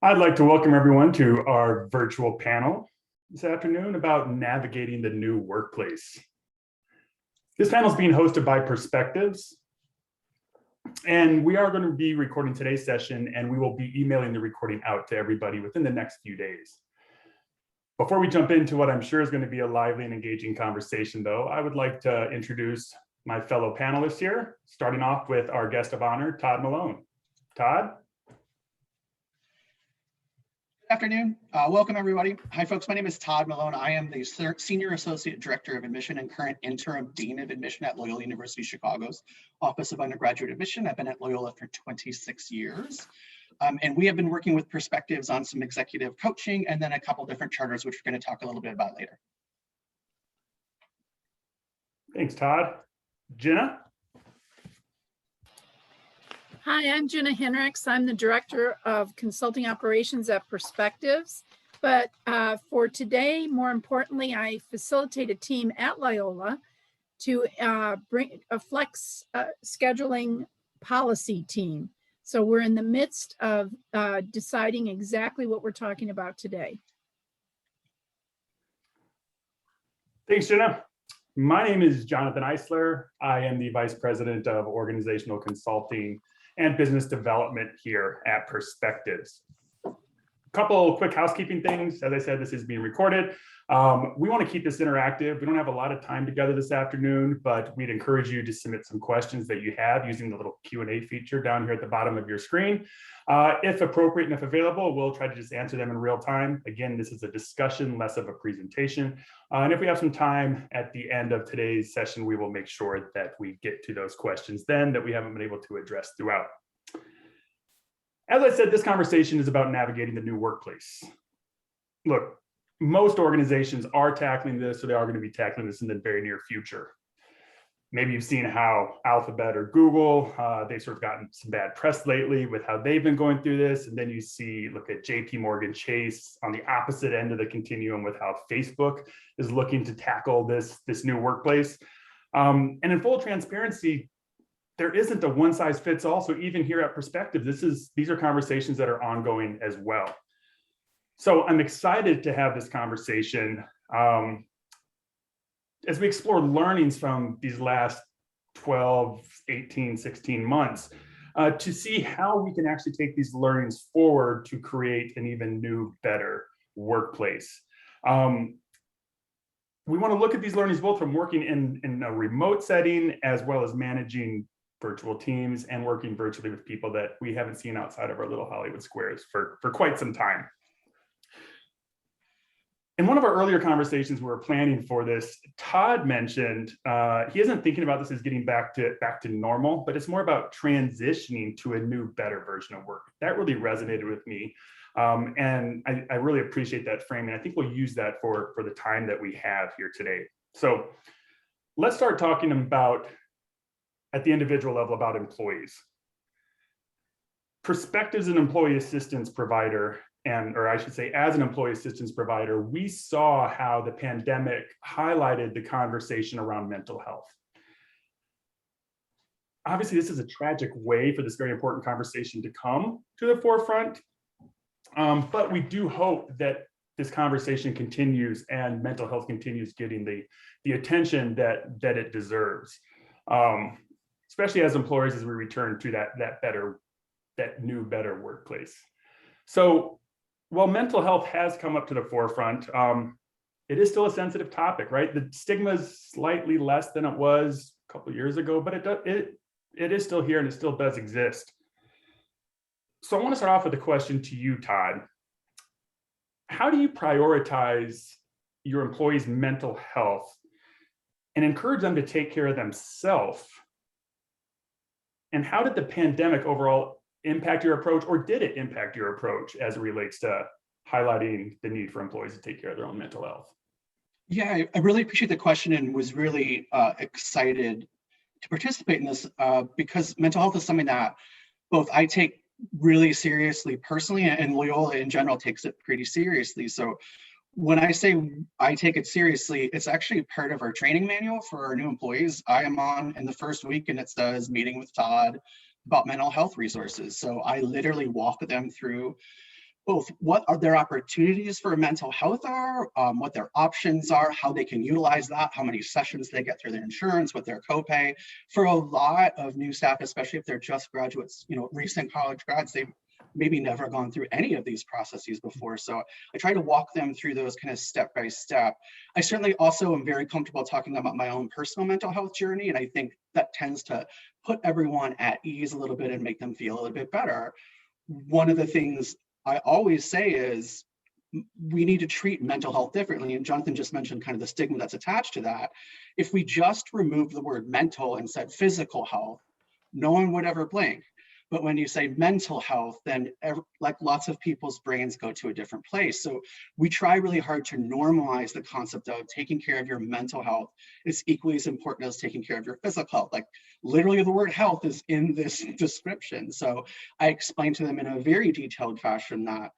I'd like to welcome everyone to our virtual panel this afternoon about navigating the new workplace. This panel is being hosted by Perspectives, and we are going to be recording today's session, and we will be emailing the recording out to everybody within the next few days. Before we jump into what I'm sure is going to be a lively and engaging conversation, though, I would like to introduce my fellow panelists here, starting off with our guest of honor, Todd Malone. Todd? Good afternoon. Welcome, everybody. Hi, folks. My name is Todd Malone. I am the Senior Associate Director of Admission and current Interim Dean of Admission at Loyola University Chicago's Office of Undergraduate Admission. I've been at Loyola for 26 years. And we have been working with Perspectives on some executive coaching and then a couple different charters, which we're going to talk a little bit about later. Thanks, Todd. Jenna? Hi, I'm Jenna Hendricks. I'm the Director of Consulting Operations at Perspectives. But for today, more importantly, I facilitate a team at Loyola to bring a flex scheduling policy team. So we're in the midst of deciding exactly what we're talking about today. Thanks, Jenna. My name is Jonathan Eisler. I am the Vice President of Organizational Consulting and Business Development here at Perspectives. A couple quick housekeeping things. As I said, this is being recorded. We want to keep this interactive. We don't have a lot of time together this afternoon, but we'd encourage you to submit some questions that you have using the little Q&A feature down here at the bottom of your screen. If appropriate and if available, we'll try to just answer them in real time. Again, this is a discussion, less of a presentation. And if we have some time at the end of today's session, we will make sure that we get to those questions then that we haven't been able to address throughout. As I said, this conversation is about navigating the new workplace. Look, most organizations are tackling this, or they are going to be tackling this in the very near future. Maybe you've seen how Alphabet or Google, they've sort of gotten some bad press lately with how they've been going through this. And then you look at JP Morgan Chase on the opposite end of the continuum with how Facebook is looking to tackle this new workplace. And in full transparency, there isn't a one size fits all. So even here at Perspective, these are conversations that are ongoing as well. So I'm excited to have this conversation as we explore learnings from these last 12, 18, 16 months to see how we can actually take these learnings forward to create an even new, better workplace. We want to look at these learnings both from working in a remote setting as well as managing virtual teams and working virtually with people that we haven't seen outside of our little Hollywood squares for quite some time. In one of our earlier conversations, we were planning for this, Todd mentioned he isn't thinking about this as getting back to normal, but it's more about transitioning to a new, better version of work. That really resonated with me. And I really appreciate that framing. I think we'll use that for the time that we have here today. So let's start talking about, at the individual level, about employees. Perspectives and employee assistance provider, or I should say, as an employee assistance provider, we saw how the pandemic highlighted the conversation around mental health. Obviously, this is a tragic way for this very important conversation to come to the forefront, but we do hope that this conversation continues and mental health continues getting the attention that it deserves, especially as employers as we return to that new, better workplace. So while mental health has come up to the forefront, it is still a sensitive topic, right? The stigma is slightly less than it was a couple of years ago, but it is still here and it still does exist. So I want to start off with a question to you, Todd. How do you prioritize your employees' mental health and encourage them to take care of themselves? And how did the pandemic overall impact your approach, or did it impact your approach as it relates to highlighting the need for employees to take care of their own mental health? Yeah, I really appreciate the question and was really excited to participate in this because mental health is something that both I take really seriously personally, and Loyola in general takes it pretty seriously. So when I say I take it seriously, it's actually part of our training manual for our new employees. I am on in the first week, and it says meeting with Todd about mental health resources. So I literally walk them through both what are their opportunities for mental health are, what their options are, how they can utilize that, how many sessions they get through their insurance, what their copay. For a lot of new staff, especially if they're just graduates, recent college grads, they've maybe never gone through any of these processes before. So I try to walk them through those kind of step by step. I certainly also am very comfortable talking about my own personal mental health journey. And I think that tends to put everyone at ease a little bit and make them feel a little bit better. One of the things I always say is we need to treat mental health differently. And Jonathan just mentioned kind of the stigma that's attached to that. If we just remove the word mental and said physical health, no one would ever blink. But when you say mental health, then like lots of people's brains go to a different place. So we try really hard to normalize the concept of taking care of your mental health is equally as important as taking care of your physical health. Like literally the word health is in this description. So I explain to them in a very detailed fashion that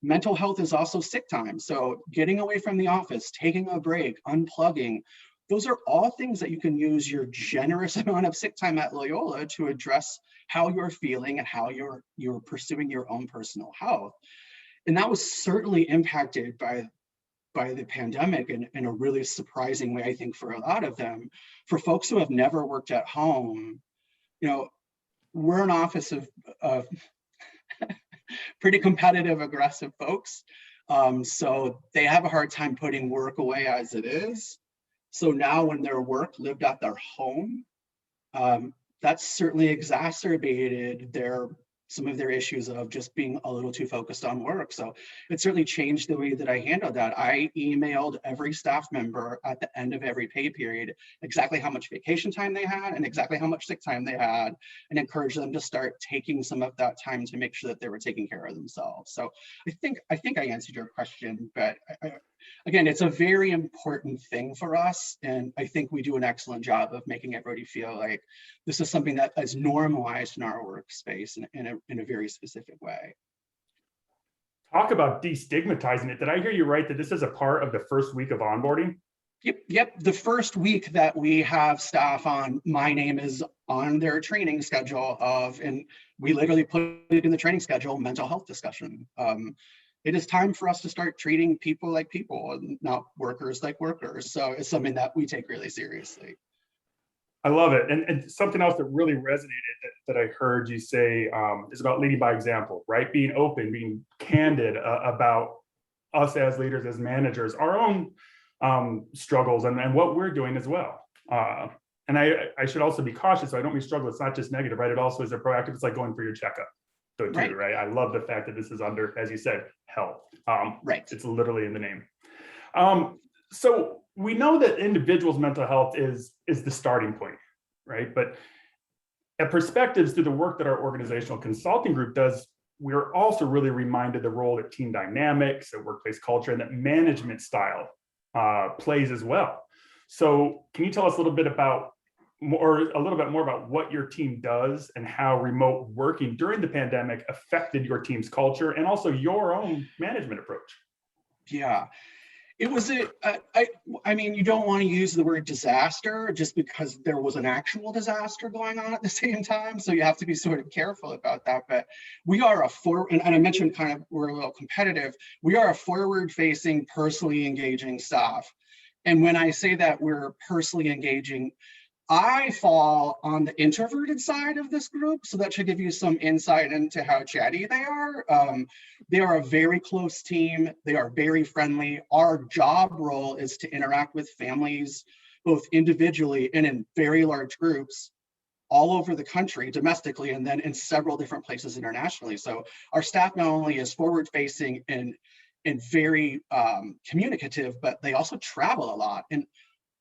mental health is also sick time. So getting away from the office, taking a break, unplugging, those are all things that you can use your generous amount of sick time at Loyola to address how you're feeling and how you're pursuing your own personal health. And that was certainly impacted by the pandemic in a really surprising way, I think, for a lot of them. For folks who have never worked at home, we're an office of pretty competitive, aggressive folks. So they have a hard time putting work away as it is. So now when their work lived at their home, that's certainly exacerbated some of their issues of just being a little too focused on work. So it certainly changed the way that I handled that. I emailed every staff member at the end of every pay period exactly how much vacation time they had and exactly how much sick time they had, and encouraged them to start taking some of that time to make sure that they were taking care of themselves. So I think I answered your question, but again, it's a very important thing for us. And I think we do an excellent job of making everybody feel like this is something that is normalized in our workspace in a very specific way. Talk about destigmatizing it. Did I hear you right that this is a part of the first week of onboarding? Yep. The first week that we have staff on, my name is on their training schedule and we literally put it in the training schedule, mental health discussion. It is time for us to start treating people like people and not workers like workers. So it's something that we take really seriously. I love it. And something else that really resonated that I heard you say is about leading by example, right? Being open, being candid about us as leaders, as managers, our own struggles and what we're doing as well. And I should also be cautious. So I don't mean struggle. It's not just negative, right? It also is a proactive. It's like going for your checkup. So too, right? I love the fact that this is under, as you said, health. Right. It's literally in the name. So we know that individuals' mental health is the starting point, right? But at Perspectives, through the work that our organizational consulting group does, we're also really reminded the role that team dynamics, that workplace culture, and that management style plays as well. So can you tell us a little bit more about what your team does and how remote working during the pandemic affected your team's culture and also your own management approach? Yeah, it was I mean, you don't want to use the word disaster just because there was an actual disaster going on at the same time. So you have to be sort of careful about that. But we are and I mentioned kind of we're a little competitive. We are a forward-facing, personally engaging staff. And when I say that we're personally engaging, I fall on the introverted side of this group, so that should give you some insight into how chatty they are. They are a very close team. They are very friendly. Our job role is to interact with families, both individually and in very large groups all over the country, domestically, and then in several different places internationally. So our staff not only is forward-facing and very communicative, but they also travel a lot. And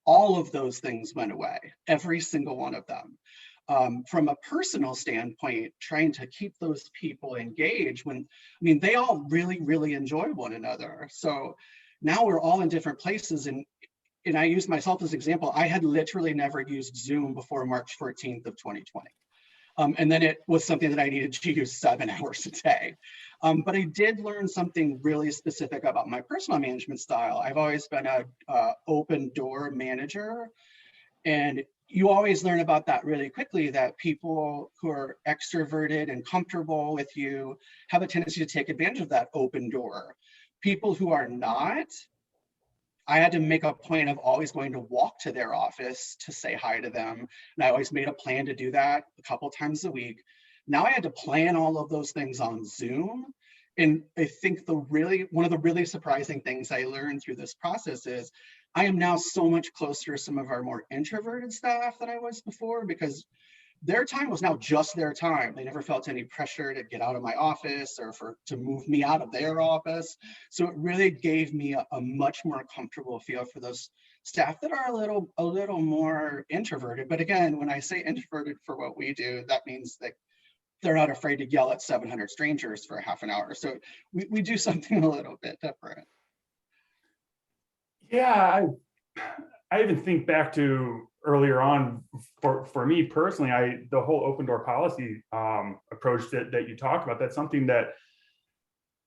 all of those things went away, every single one of them. From a personal standpoint, trying to keep those people engaged they all really, really enjoy one another. So now we're all in different places. And I use myself as an example. I had literally never used Zoom before March 14th of 2020. And then it was something that I needed to use 7 hours a day. But I did learn something really specific about my personal management style. I've always been an open door manager. And you always learn about that really quickly, that people who are extroverted and comfortable with you have a tendency to take advantage of that open door. People who are not, I had to make a point of always going to walk to their office to say hi to them. And I always made a plan to do that a couple times a week. Now I had to plan all of those things on Zoom. And I think one of the really surprising things I learned through this process is I am now so much closer to some of our more introverted staff than I was before, because their time was now just their time. They never felt any pressure to get out of my office or to move me out of their office. So it really gave me a much more comfortable feel for those staff that are a little more introverted. But again, when I say introverted for what we do, that means that they're not afraid to yell at 700 strangers for a half an hour. So we do something a little bit different. Yeah, I even think back to earlier on for me personally, the whole open door policy approach that you talk about, that's something that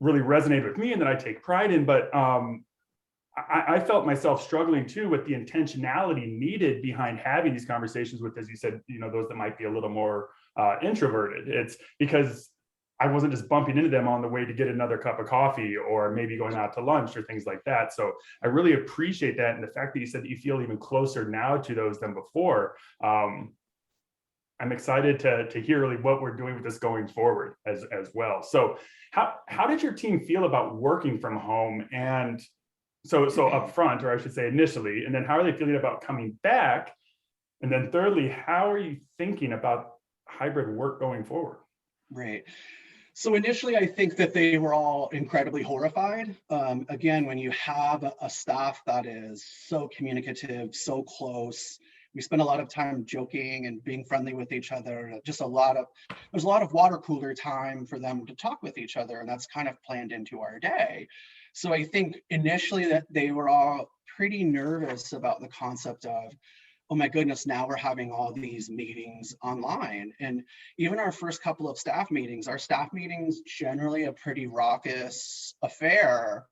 really resonated with me and that I take pride in. But I felt myself struggling too with the intentionality needed behind having these conversations with, as you said, those that might be a little more introverted. It's because I wasn't just bumping into them on the way to get another cup of coffee or maybe going out to lunch or things like that. So I really appreciate that. And the fact that you said that you feel even closer now to those than before. I'm excited to hear really what we're doing with this going forward as well. So how did your team feel about working from home? And so up front, or I should say initially, and then how are they feeling about coming back? And then thirdly, how are you thinking about hybrid work going forward? Right. So initially, I think that they were all incredibly horrified. Again, when you have a staff that is so communicative, so close, we spend a lot of time joking and being friendly with each other. There's a lot of water cooler time for them to talk with each other, and that's kind of planned into our day. So I think initially that they were all pretty nervous about the concept of, oh my goodness, now we're having all these meetings online. And even our first couple of our staff meetings, generally a pretty raucous affair.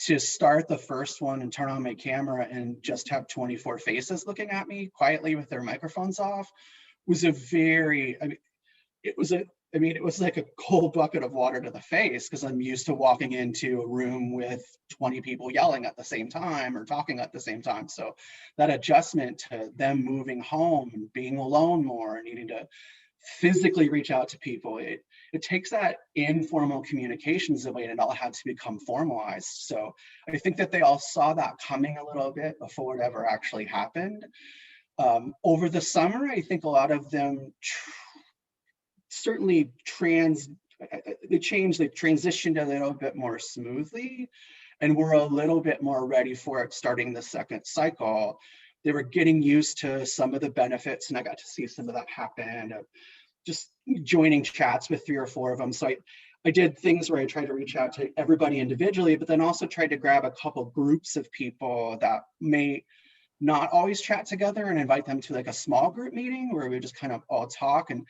To start the first one and turn on my camera and just have 24 faces looking at me quietly with their microphones off was it was like a cold bucket of water to the face, because I'm used to walking into a room with 20 people yelling at the same time or talking at the same time. So that adjustment to them moving home and being alone more and needing to physically reach out to people, it takes that informal communications away, and it all had to become formalized. So I think that they all saw that coming a little bit before it ever actually happened. Over the summer, I think a lot of them certainly they transitioned a little bit more smoothly, and were a little bit more ready for it starting the second cycle. They were getting used to some of the benefits, and I got to see some of that happen, just joining chats with 3 or 4 of them. So I did things where I tried to reach out to everybody individually, but then also tried to grab a couple groups of people that may not always chat together and invite them to like a small group meeting where we just kind of all talk. And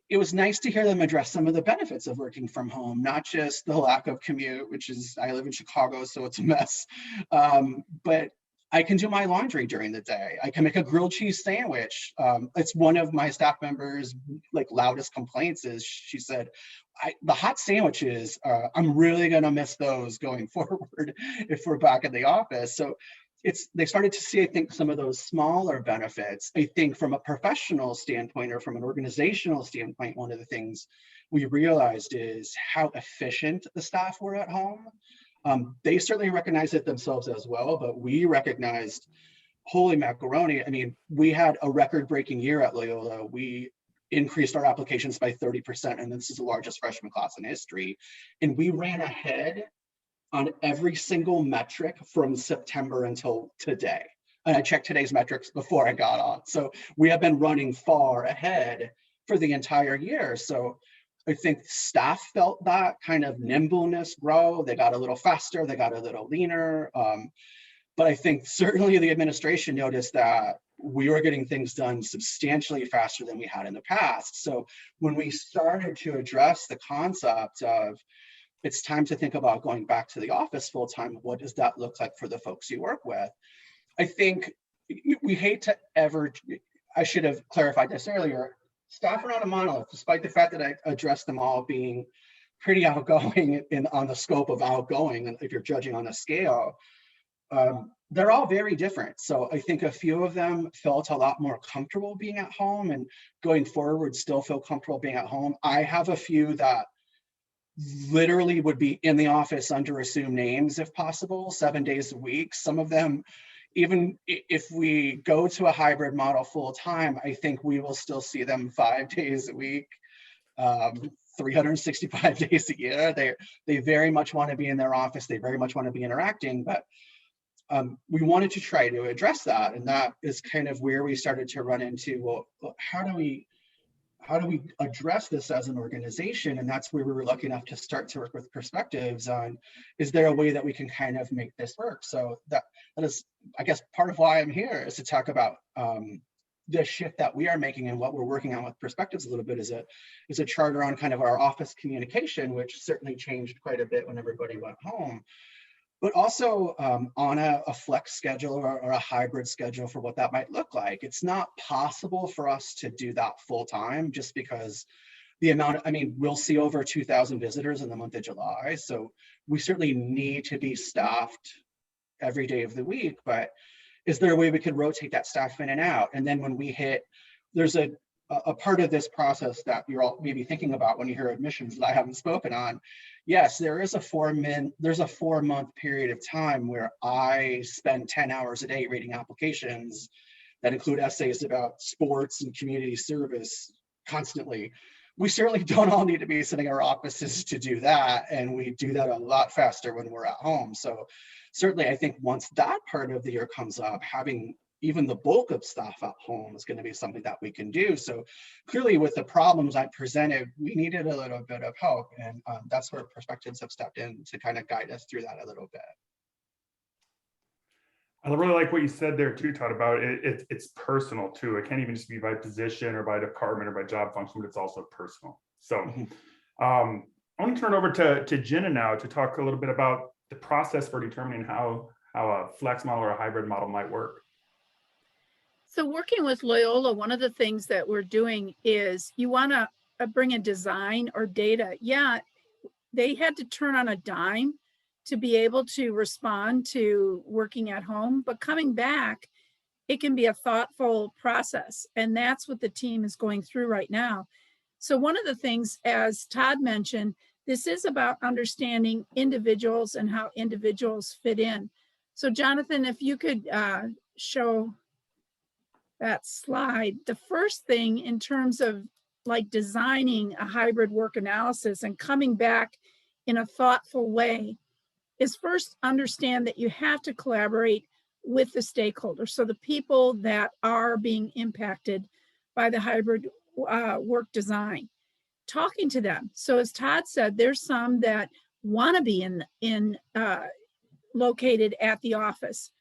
it was nice to hear them address some of the benefits of working from home, not just the lack of commute, I live in Chicago, so it's a mess, but I can do my laundry during the day. I can make a grilled cheese sandwich. It's one of my staff members' loudest complaints is she said, the hot sandwiches, I'm really gonna miss those going forward if we're back in the office. So they started to see, I think, some of those smaller benefits. I think from a professional standpoint or from an organizational standpoint, one of the things we realized is how efficient the staff were at home. They certainly recognized it themselves as well, but we recognized, holy macaroni, I mean, we had a record-breaking year at Loyola. We increased our applications by 30%, and this is the largest freshman class in history. And we ran ahead on every single metric from September until today. And I checked today's metrics before I got on. So we have been running far ahead for the entire year. So I think staff felt that kind of nimbleness grow. They got a little faster, they got a little leaner. But I think certainly the administration noticed that we were getting things done substantially faster than we had in the past. So when we started to address the concept of it's time to think about going back to the office full time, what does that look like for the folks you work with? I think we hate to ever, I should have clarified this earlier, staff are not a monolith, despite the fact that I addressed them all being pretty outgoing on the scope of outgoing, and if you're judging on a scale, they're all very different. So I think a few of them felt a lot more comfortable being at home, and going forward still feel comfortable being at home. I have a few that literally would be in the office under assumed names if possible, 7 days a week. Some of them, even if we go to a hybrid model full time, I think we will still see them 5 days a week, 365 days a year. They very much want to be in their office. They very much want to be interacting, but we wanted to try to address that. And that is kind of where we started to run into, well, how do we address this as an organization? And that's where we were lucky enough to start to work with Perspectives on, is there a way that we can kind of make this work? So that is, I guess, part of why I'm here, is to talk about the shift that we are making, and what we're working on with Perspectives a little bit is a charter on kind of our office communication, which certainly changed quite a bit when everybody went home, but also on a flex schedule or a hybrid schedule for what that might look like. It's not possible for us to do that full time, just because the amount, I mean, we'll see over 2,000 visitors in the month of July. So we certainly need to be staffed every day of the week, but is there a way we could rotate that staff in and out? And then when we hit, there's a part of this process that you're all maybe thinking about when you hear admissions that I haven't spoken on. Yes, there is a 4-month period of time where I spend 10 hours a day reading applications that include essays about sports and community service constantly. We certainly don't all need to be sitting in our offices to do that, and we do that a lot faster when we're at home. So certainly I think once that part of the year comes up, having even the bulk of staff at home is going to be something that we can do. So clearly with the problems I presented, we needed a little bit of help, and that's where Perspectives have stepped in to kind of guide us through that a little bit. I really like what you said there too, Todd, about it's personal too. It can't even just be by position or by department or by job function, but it's also personal. So I want to turn over to Jenna now to talk a little bit about the process for determining how a flex model or a hybrid model might work. So working with Loyola, one of the things that we're doing is you want to bring a design or data. Yeah, they had to turn on a dime to be able to respond to working at home, but coming back, it can be a thoughtful process. And that's what the team is going through right now. So one of the things, as Todd mentioned, this is about understanding individuals and how individuals fit in. So Jonathan, if you could show that slide. The first thing in terms of like designing a hybrid work analysis and coming back in a thoughtful way is first understand that you have to collaborate with the stakeholders. So the people that are being impacted by the hybrid work design, talking to them. So as Todd said, there's some that want to be located at the office.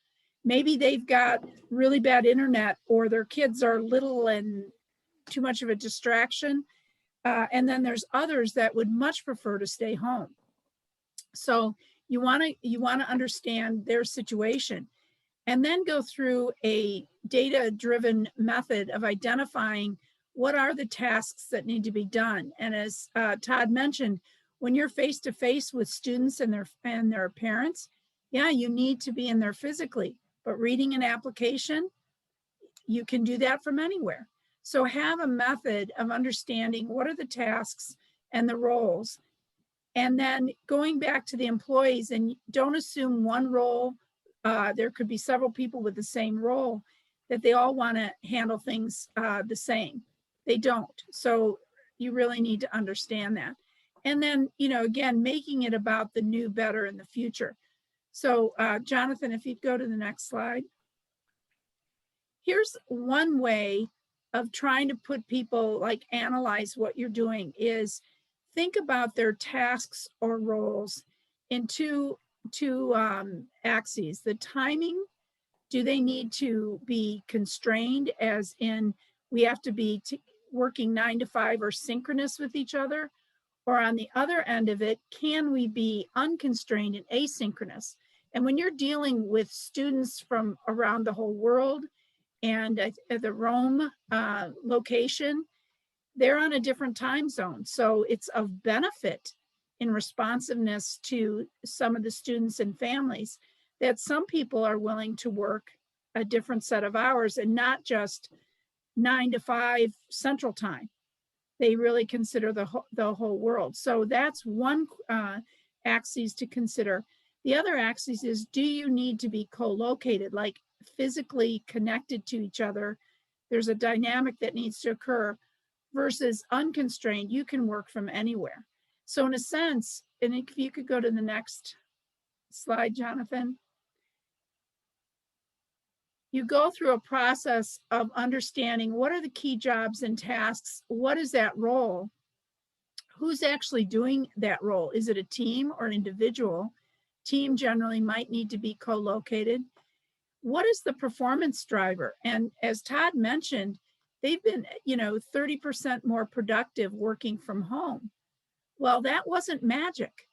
Maybe they've got really bad internet, or their kids are little and too much of a distraction. And then there's others that would much prefer to stay home. So you want to understand their situation, and then go through a data-driven method of identifying what are the tasks that need to be done. And as Todd mentioned, when you're face-to-face with students and their parents, yeah, you need to be in there physically. But reading an application, you can do that from anywhere. So have a method of understanding what are the tasks and the roles. And then going back to the employees, and don't assume one role. There could be several people with the same role, that they all want to handle things the same. They don't. So you really need to understand that. And then, again, making it about the new, better, and the future. So Jonathan, if you'd go to the next slide. Here's one way of trying to put people, like, analyze what you're doing, is think about their tasks or roles in two axes. The timing, do they need to be constrained, as in we have to be working 9 to 5 or synchronous with each other? Or on the other end of it, can we be unconstrained and asynchronous? And when you're dealing with students from around the whole world, And at the Rome location, they're on a different time zone. So it's of benefit in responsiveness to some of the students and families that some people are willing to work a different set of hours and not just 9 to 5 Central Time. They really consider the whole world. So that's one axis to consider. The other axis is, do you need to be co-located, like physically connected to each other? There's a dynamic that needs to occur versus unconstrained. You can work from anywhere. So in a sense, and if you could go to the next slide, Jonathan. You go through a process of understanding what are the key jobs and tasks, what is that role, who's actually doing that role? Is it a team or an individual? Team generally might need to be co-located. What is the performance driver? And as Todd mentioned, they've been, 30% more productive working from home. Well, that wasn't magic.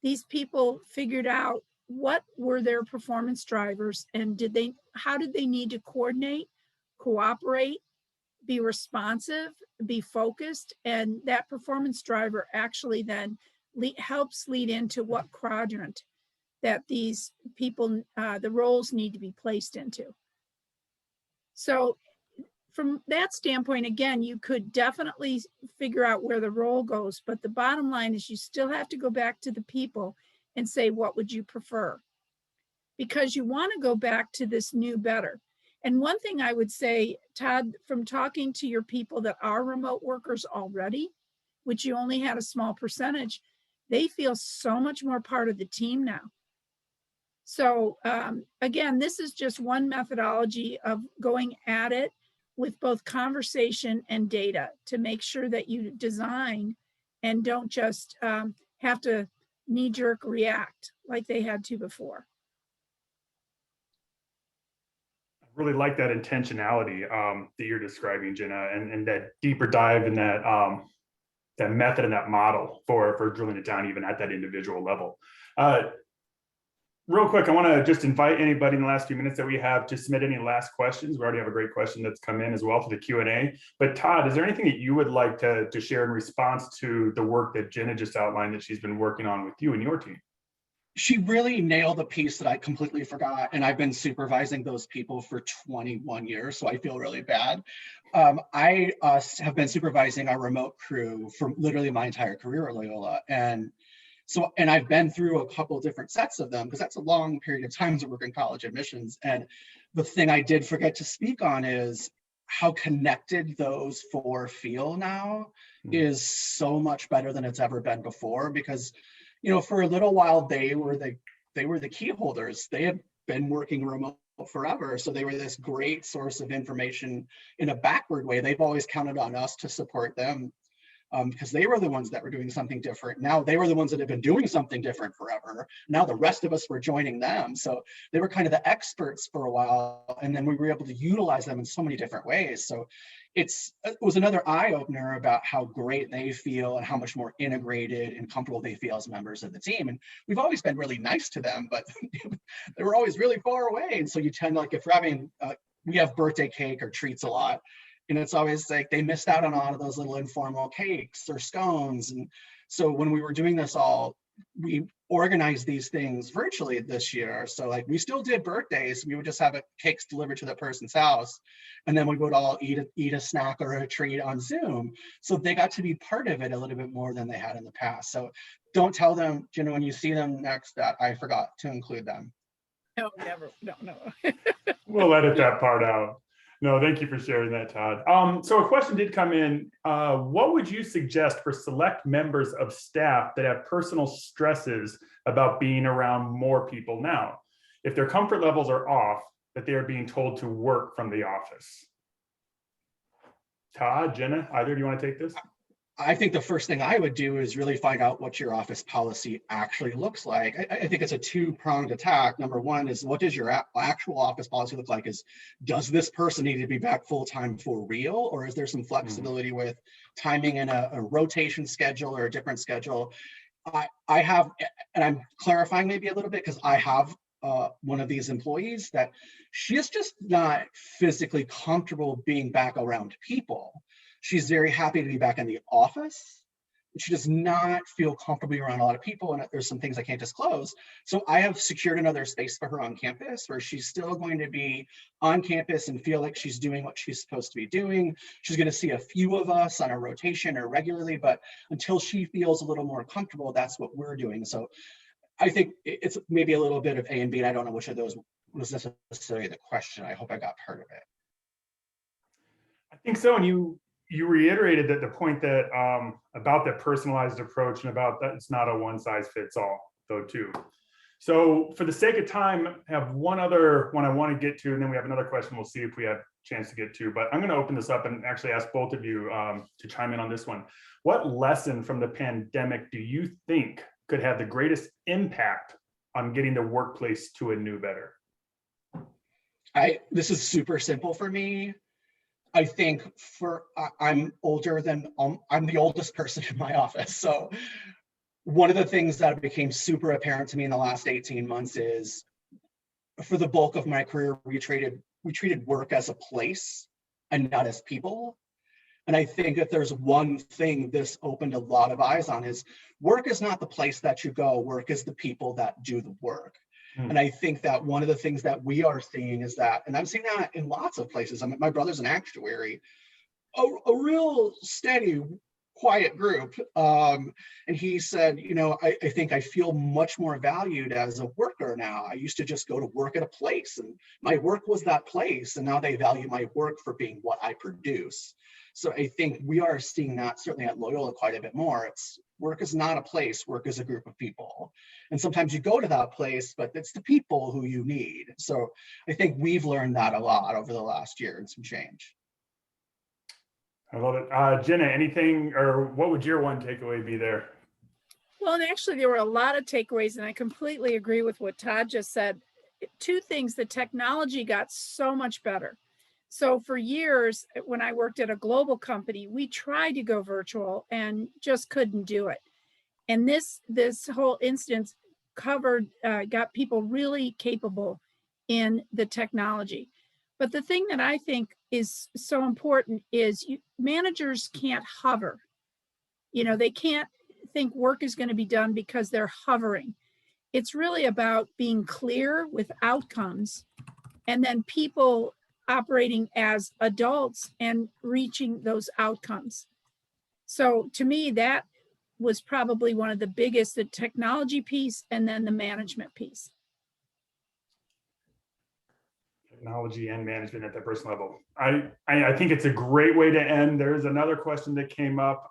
These people figured out what were their performance drivers and how did they need to coordinate, cooperate, be responsive, be focused, and that performance driver actually then helps lead into what quadrant that these people, the roles need to be placed into. So from that standpoint, again, you could definitely figure out where the role goes, but the bottom line is you still have to go back to the people and say, what would you prefer? Because you want to go back to this new better. And one thing I would say, Todd, from talking to your people that are remote workers already, which you only had a small percentage, they feel so much more part of the team now. So again, this is just one methodology of going at it with both conversation and data to make sure that you design and don't just have to knee-jerk react like they had to before. I really like that intentionality that you're describing, Jenna, and that deeper dive in that that method and that model for drilling it down even at that individual level. Real quick, I want to just invite anybody in the last few minutes that we have to submit any last questions. We already have a great question that's come in as well for the Q&A. But Todd, is there anything that you would like to share in response to the work that Jenna just outlined that she's been working on with you and your team? She really nailed a piece that I completely forgot, and I've been supervising those people for 21 years, so I feel really bad. I have been supervising our remote crew for literally my entire career at Loyola, and I've been through a couple of different sets of them because that's a long period of time to work in college admissions. And the thing I did forget to speak on is how connected those four feel now is so much better than it's ever been before, because for a little while they were the key holders. They had been working remote forever, so they were this great source of information in a backward way. They've always counted on us to support them because they were the ones that were doing something different. Now they were the ones that have been doing something different forever. Now the rest of us were joining them. So they were kind of the experts for a while, and then we were able to utilize them in so many different ways. So it was another eye-opener about how great they feel and how much more integrated and comfortable they feel as members of the team. And we've always been really nice to them, but they were always really far away. And so you tend, like, if we're having, we have birthday cake or treats a lot, and it's always like they missed out on all of those little informal cakes or scones. And so when we were doing this all, we organized these things virtually this year. So like we still did birthdays. We would just have cakes delivered to the person's house, and then we would all eat a snack or a treat on Zoom. So they got to be part of it a little bit more than they had in the past. So don't tell them, when you see them next, that I forgot to include them. No, never. No. We'll edit that part out. No, thank you for sharing that, Todd. So a question did come in. What would you suggest for select members of staff that have personal stresses about being around more people now? If their comfort levels are off, that they are being told to work from the office. Todd, Jenna, either, do you want to take this? I think the first thing I would do is really find out what your office policy actually looks like. I think it's a two-pronged attack. Number one is, what does your actual office policy look like? Does this person need to be back full-time for real? Or is there some flexibility with timing in a rotation schedule or a different schedule? I have, and I'm clarifying maybe a little bit because I have one of these employees that she is just not physically comfortable being back around people. She's very happy to be back in the office. She does not feel comfortable around a lot of people, and there's some things I can't disclose. So I have secured another space for her on campus where she's still going to be on campus and feel like she's doing what she's supposed to be doing. She's going to see a few of us on a rotation or regularly, but until she feels a little more comfortable, that's what we're doing. So I think it's maybe a little bit of A and B, and I don't know which of those was necessarily the question. I hope I got part of it. I think so. And you reiterated that the point that about that personalized approach and about that it's not a one size fits all though too. So for the sake of time, I have one other one I want to get to, and then we have another question we'll see if we have a chance to get to, but I'm going to open this up and actually ask both of you to chime in on this one. What lesson from the pandemic do you think could have the greatest impact on getting the workplace to a new better? This is super simple for me. I think I'm older than, I'm the oldest person in my office. So one of the things that became super apparent to me in the last 18 months is, for the bulk of my career, we treated work as a place and not as people. And I think if there's one thing this opened a lot of eyes on is work is not the place that you go, work is the people that do the work. And I think that one of the things that we are seeing is that, and I'm seeing that in lots of places. I mean, my brother's an actuary, a real steady, quiet group. And he said, you know, I think I feel much more valued as a worker now. I used to just go to work at a place and my work was that place. And now they value my work for being what I produce. So I think we are seeing that certainly at Loyola quite a bit more. Work is not a place, work is a group of people. And sometimes you go to that place, but it's the people who you need. So I think we've learned that a lot over the last year and some change. I love it. Jenna, anything, or what would your one takeaway be there? Well, and actually there were a lot of takeaways, and I completely agree with what Todd just said. Two things: the technology got so much better. So for years, when I worked at a global company, we tried to go virtual and just couldn't do it. And this whole instance got people really capable in the technology. But the thing that I think is so important is managers can't hover. You know, they can't think work is going to be done because they're hovering. It's really about being clear with outcomes, and then people operating as adults and reaching those outcomes. So to me, that was probably one of the biggest, the technology piece and then the management piece. Technology and management at that personal level. I think it's a great way to end. There's another question that came up.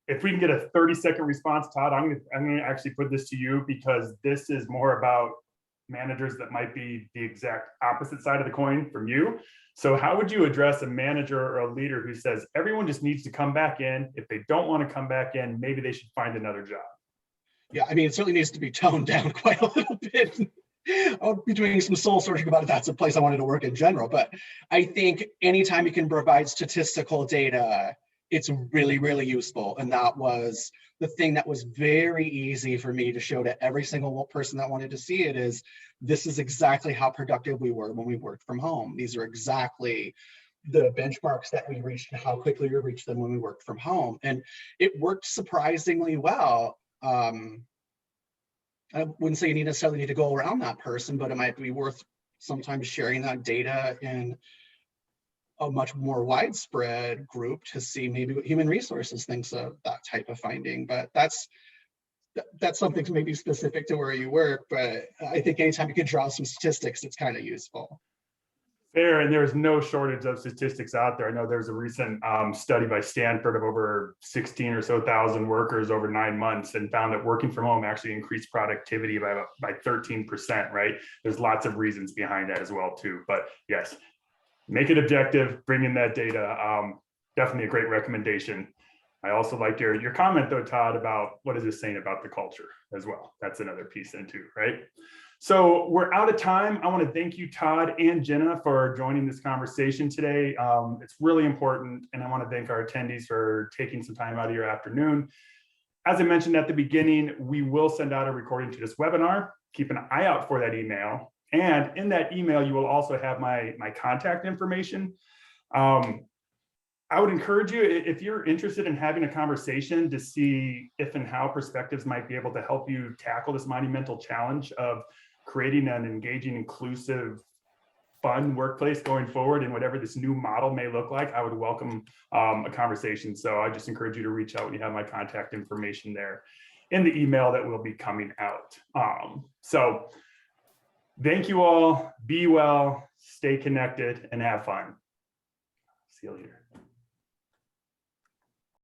If we can get a 30-second response, Todd, I'm going to actually put this to you, because this is more about managers that might be the exact opposite side of the coin from you. So how would you address a manager or a leader who says everyone just needs to come back in? If they don't want to come back in, maybe they should find another job. Yeah, I mean, it certainly needs to be toned down quite a little bit. I'll be doing some soul searching about if that's a place I wanted to work in general. But I think anytime you can provide statistical data, it's really, really useful. And that was the thing that was very easy for me to show to every single person that wanted to see it, is this is exactly how productive we were when we worked from home. These are exactly the benchmarks that we reached and how quickly we reached them when we worked from home. And it worked surprisingly well. I wouldn't say you necessarily need to go around that person, but it might be worth sometimes sharing that data in a much more widespread group to see maybe what human resources thinks of that type of finding. But that's something maybe specific to where you work. But I think anytime you can draw some statistics, it's kind of useful. Fair, and there's no shortage of statistics out there. I know there's a recent study by Stanford of over 16 or so thousand workers over 9 months, and found that working from home actually increased productivity by 13%, right? There's lots of reasons behind that as well too. But yes, make it objective, bring in that data. Definitely a great recommendation. I also liked your comment though, Todd, about what is this saying about the culture as well. That's another piece then too, right? So we're out of time. I want to thank you, Todd and Jenna, for joining this conversation today. It's really important. And I want to thank our attendees for taking some time out of your afternoon. As I mentioned at the beginning, we will send out a recording to this webinar. Keep an eye out for that email. And in that email, you will also have my contact information. I would encourage you, if you're interested in having a conversation to see if and how Perspectives might be able to help you tackle this monumental challenge of creating an engaging, inclusive, fun workplace going forward and whatever this new model may look like, I would welcome a conversation. So I just encourage you to reach out when you have my contact information there in the email that will be coming out. So thank you all, be well, stay connected, and have fun. See you later.